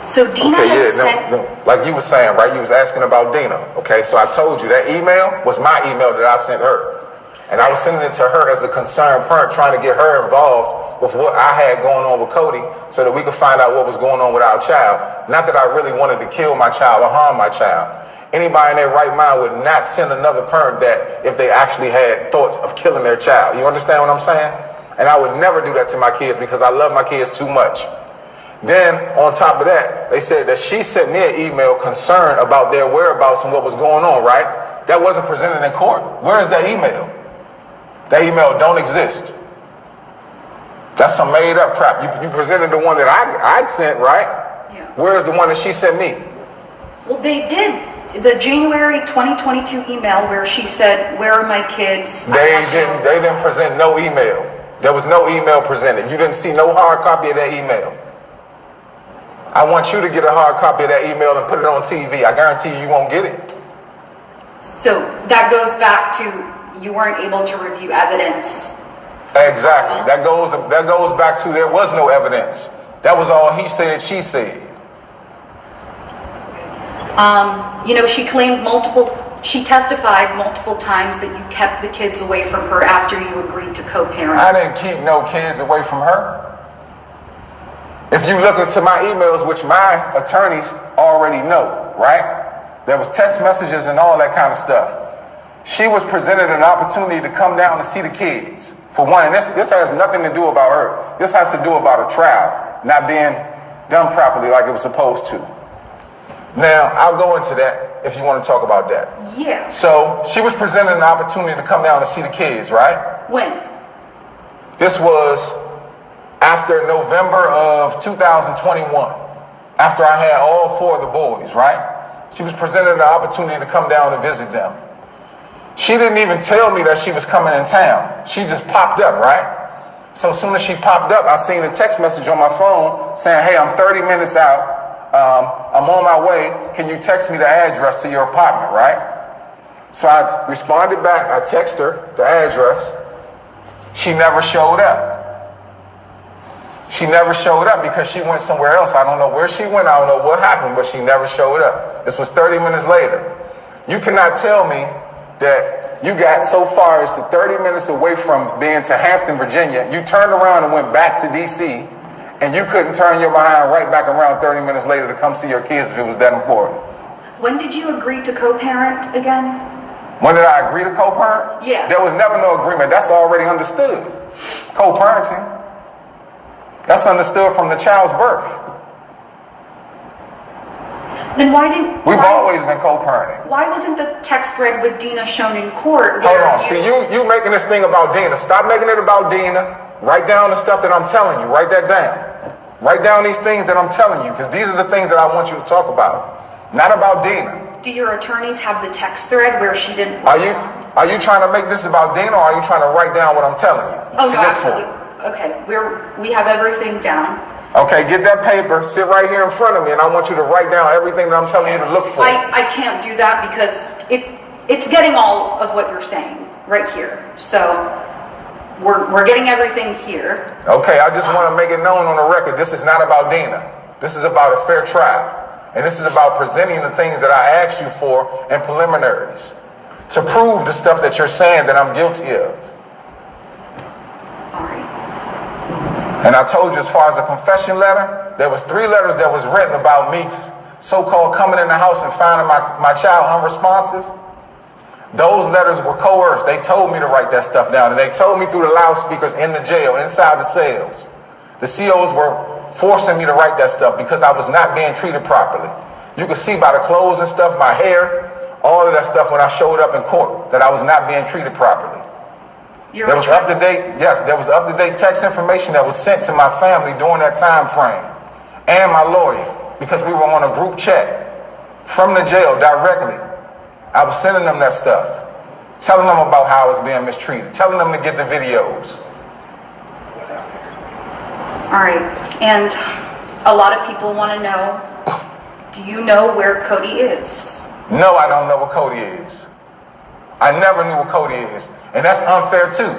So Dina had sent... Like you were saying, right? You was asking about Dina. Okay, so I told you that email was my email that I sent her. And I was sending it to her as a concerned parent, trying to get her involved with what I had going on with Cody so that we could find out what was going on with our child. Not that I really wanted to kill my child or harm my child. Anybody in their right mind would not send another parent that if they actually had thoughts of killing their child. You understand what I'm saying? And I would never do that to my kids because I love my kids too much. Then, on top of that, they said that she sent me an email concerned about their whereabouts and what was going on, right? That wasn't presented in court. Where is that email? That email don't exist. That's some made up crap. You presented the one that I'd sent, right? Yeah. Where's the one that she sent me? Well, they did. The January 2022 email where she said, "Where are my kids?" They didn't present no email. There was no email presented. You didn't see no hard copy of that email. I want you to get a hard copy of that email and put it on TV. I guarantee you won't get it. So that goes back to you weren't able to review evidence. Exactly. That goes back to there was no evidence. That was all he said, she said. She testified multiple times that you kept the kids away from her after you agreed to co-parent. I didn't keep no kids away from her. If you look into my emails, which my attorneys already know, right? There was text messages and all that kind of stuff. She was presented an opportunity to come down and see the kids. For one, and this has nothing to do about her. This has to do about a trial not being done properly like it was supposed to. Now, I'll go into that if you want to talk about that. Yeah. So, she was presented an opportunity to come down and see the kids, right? When? This was after November of 2021, after I had all 4 of the boys, right? She was presented an opportunity to come down and visit them. She didn't even tell me that she was coming in town. She just popped up, right? So as soon as she popped up, I seen a text message on my phone saying, "Hey, I'm 30 minutes out. I'm on my way. Can you text me the address to your apartment," right? So I responded back. I texted her the address. She never showed up. She never showed up because she went somewhere else. I don't know where she went. I don't know what happened, but she never showed up. This was 30 minutes later. You cannot tell me that you got so far as to 30 minutes away from being to Hampton, Virginia. You turned around and went back to D.C., and you couldn't turn your behind right back around 30 minutes later to come see your kids if it was that important. When did you agree to co-parent again? When did I agree to co-parent? Yeah. There was never no agreement. That's already understood. Co-parenting. That's understood from the child's birth. Then We've always been co-parenting. Why wasn't the text thread with Dina shown in court? Hold on. See, you making this thing about Dina. Stop making it about Dina. Write down the stuff that I'm telling you. Write that down. Write down these things that I'm telling you, because these are the things that I want you to talk about. Not about Dina. Do your attorneys have the text thread where she didn't respond? Are you trying to make this about Dina, or are you trying to write down what I'm telling you? Oh, no, absolutely. Okay, we have everything down. Okay, get that paper, sit right here in front of me, and I want you to write down everything that I'm telling you to look for. I can't do that because it's getting all of what you're saying right here. So we're getting everything here. Okay, I just want to make it known on the record, this is not about Dina. This is about a fair trial. And this is about presenting the things that I asked you for in preliminaries to prove the stuff that you're saying that I'm guilty of. All right. And I told you, as far as a confession letter, there was 3 letters that was written about me so-called coming in the house and finding my child unresponsive. Those letters were coerced. They told me to write that stuff down, and they told me through the loudspeakers in the jail, inside the cells. The COs were forcing me to write that stuff because I was not being treated properly. You could see by the clothes and stuff, my hair, all of that stuff when I showed up in court, that I was not being treated properly. There was up-to-date text information that was sent to my family during that time frame, and my lawyer, because we were on a group chat from the jail directly. I was sending them that stuff, telling them about how I was being mistreated, telling them to get the videos. All right, and a lot of people want to know, do you know where Cody is? No, I don't know what Cody is. I never knew what Cody is. And that's unfair too.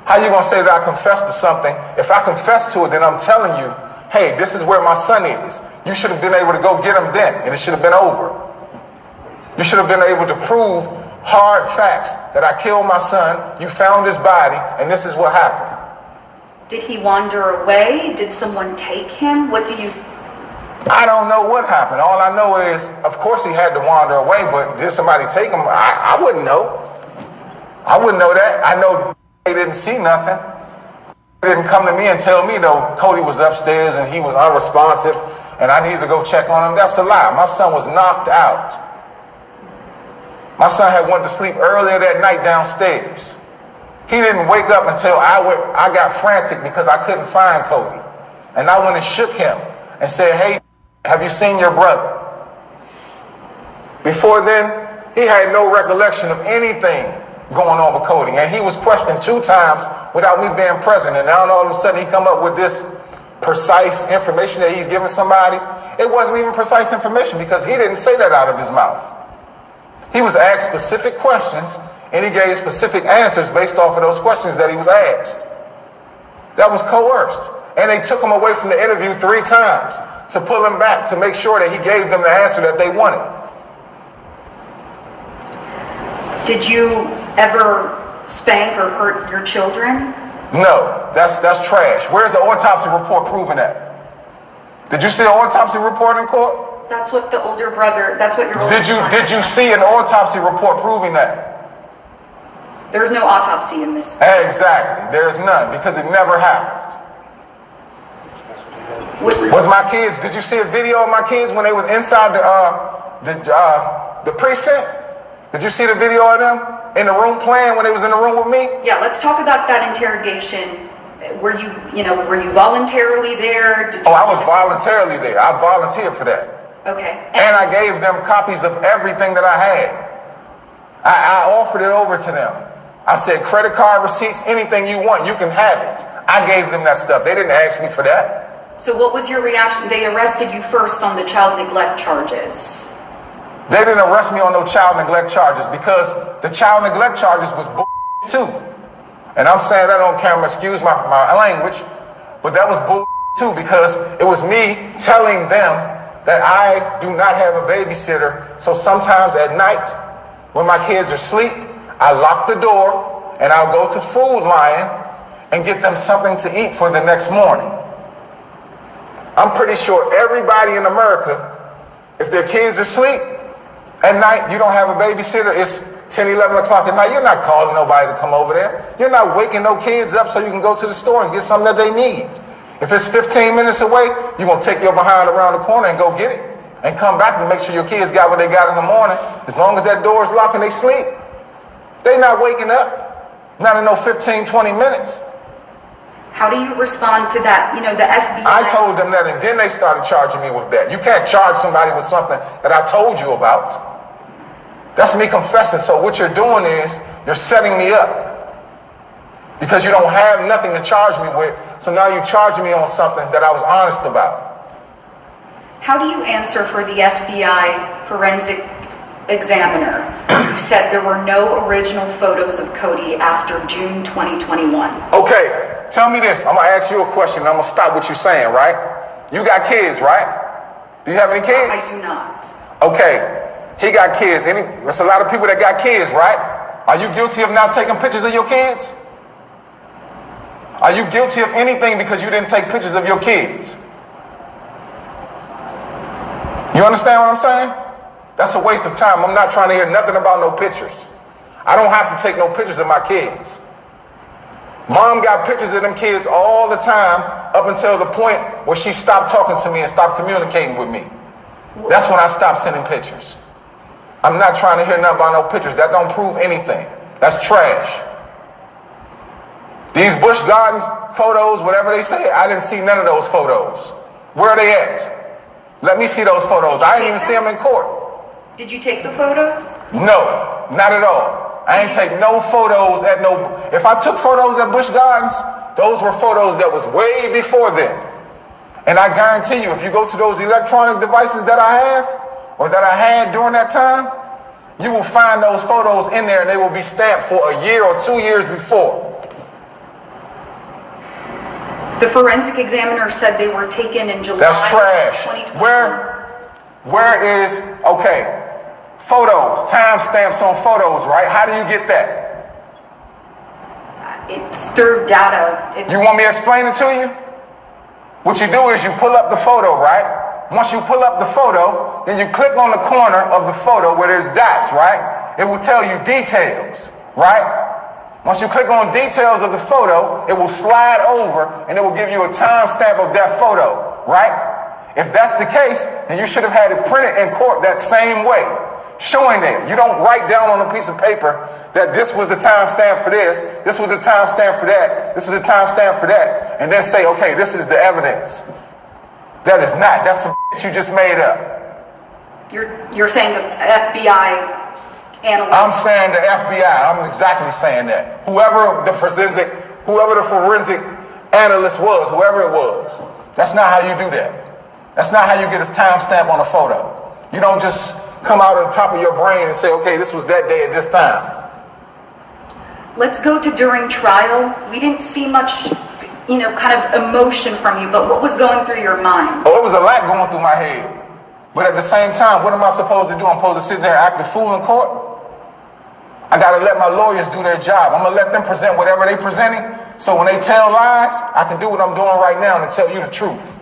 How you gonna say that I confessed to something? If I confess to it, then I'm telling you, hey, this is where my son is. You should have been able to go get him then, and it should have been over. You should have been able to prove hard facts that I killed my son, you found his body, and this is what happened. Did he wander away? Did someone take him? What do you... I don't know what happened. All I know is, of course he had to wander away, but did somebody take him? I wouldn't know. I wouldn't know that. I know they didn't see nothing. They didn't come to me and tell me, though, Cody was upstairs and he was unresponsive and I needed to go check on him. That's a lie. My son was knocked out. My son had went to sleep earlier that night downstairs. He didn't wake up until I got frantic because I couldn't find Cody. And I went and shook him and said, hey, have you seen your brother? Before then, he had no recollection of anything going on with Cody. And he was questioned 2 times without me being present. And now all of a sudden he come up with this precise information that he's giving somebody. It wasn't even precise information because he didn't say that out of his mouth. He was asked specific questions and he gave specific answers based off of those questions that he was asked. That was coerced. And they took him away from the interview 3 times to pull him back to make sure that he gave them the answer that they wanted. Did you ever spank or hurt your children? No, that's trash. Where's the autopsy report proving that? Did you see an autopsy report in court? That's what the older brother, that's what your older son Did you see an autopsy report proving that? There's no autopsy in this. Exactly. There's none because it never happened. Was my kids, did you see a video of my kids when they was inside the precinct? Did you see the video of them in the room playing when they was in the room with me? Yeah, let's talk about that interrogation. Were you voluntarily there? I was voluntarily there. I volunteered for that. Okay. And I gave them copies of everything that I had. I offered it over to them. I said, credit card receipts, anything you want, you can have it. I gave them that stuff. They didn't ask me for that. So what was your reaction? They arrested you first on the child neglect charges. They didn't arrest me on no child neglect charges because the child neglect charges was too. And I'm saying that on camera, excuse my language, but that was too because it was me telling them that I do not have a babysitter. So sometimes at night when my kids are asleep, I lock the door and I'll go to Food Lion and get them something to eat for the next morning. I'm pretty sure everybody in America, if their kids are asleep at night, you don't have a babysitter, it's 10, 11 o'clock at night, you're not calling nobody to come over there. You're not waking no kids up so you can go to the store and get something that they need. If it's 15 minutes away, you're going to take your behind around the corner and go get it and come back to make sure your kids got what they got in the morning. As long as that door is locked and they sleep, they're not waking up, not in no 15, 20 minutes. How do you respond to that? The FBI... I told them that, and then they started charging me with that. You can't charge somebody with something that I told you about. That's me confessing. So what you're doing is you're setting me up because you don't have nothing to charge me with. So now you're charging me on something that I was honest about. How do you answer for the FBI forensic examiner who said there were no original photos of Cody after June 2021? Okay. Tell me this. I'm going to ask you a question and I'm going to stop what you're saying, right? You got kids, right? Do you have any kids? I do not. Okay. He got kids. There's a lot of people that got kids, right? Are you guilty of not taking pictures of your kids? Are you guilty of anything because you didn't take pictures of your kids? You understand what I'm saying? That's a waste of time. I'm not trying to hear nothing about no pictures. I don't have to take no pictures of my kids. Mom got pictures of them kids all the time up until the point where she stopped talking to me and stopped communicating with me. That's when I stopped sending pictures. I'm not trying to hear nothing about no pictures. That don't prove anything. That's trash. These Busch Gardens photos, whatever they say, I didn't see none of those photos. Where are they at? Let me see those photos. I didn't even see them in court. Did you take the photos? No, not at all. I ain't take no photos at no... If I took photos at Busch Gardens, those were photos that was way before then. And I guarantee you, if you go to those electronic devices that I have, or that I had during that time, you will find those photos in there and they will be stamped for a year or 2 years before. The forensic examiner said they were taken in July. That's trash. 2020. Where is, okay, photos, timestamps on photos, right? How do you get that? It's through data. You want me to explain it to you? What you do is you pull up the photo, right? Once you pull up the photo, then you click on the corner of the photo where there's dots, right? It will tell you details, right? Once you click on details of the photo, it will slide over and it will give you a timestamp of that photo, right? If that's the case, then you should have had it printed in court that same way, showing there. You don't write down on a piece of paper that this was the timestamp for this was the timestamp for that, this was the timestamp for that, and then say, okay, this is the evidence. That is not. That's some shit you just made up. You're saying the FBI analyst? I'm saying the FBI. I'm exactly saying that. Whoever the forensic analyst was, whoever it was, that's not how you do that. That's not how you get a timestamp on a photo. You don't just come out of the top of your brain and say, okay, this was that day at this time. Let's go to during trial. We didn't see much, kind of emotion from you, but what was going through your mind? Oh, it was a lot going through my head. But at the same time, what am I supposed to do? I'm supposed to sit there and act a fool in court? I got to let my lawyers do their job. I'm going to let them present whatever they're presenting. So when they tell lies, I can do what I'm doing right now and tell you the truth.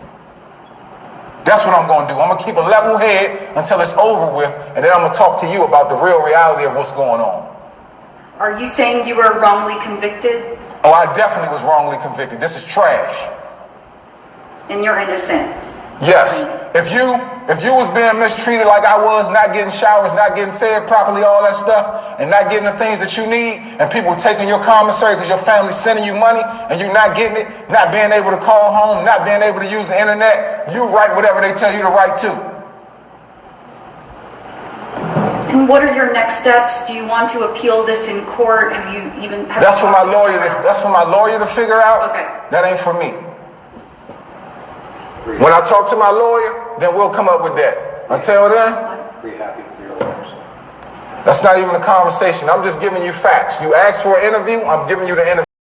That's what I'm going to do. I'm going to keep a level head until it's over with, and then I'm going to talk to you about the real reality of what's going on. Are you saying you were wrongly convicted? Oh, I definitely was wrongly convicted. This is trash. And you're innocent? Yes. If you was being mistreated like I was, not getting showers, not getting fed properly, all that stuff, and not getting the things that you need, and people taking your commissary because your family's sending you money, and you not getting it, not being able to call home, not being able to use the internet, you write whatever they tell you to write to. And what are your next steps? Do you want to appeal this in court? That's for my lawyer. That's for my lawyer to figure out. Okay. That ain't for me. When I talk to my lawyer, then we'll come up with that. Until then, are you happy with your lawyers? That's not even a conversation. I'm just giving you facts. You asked for an interview, I'm giving you the interview.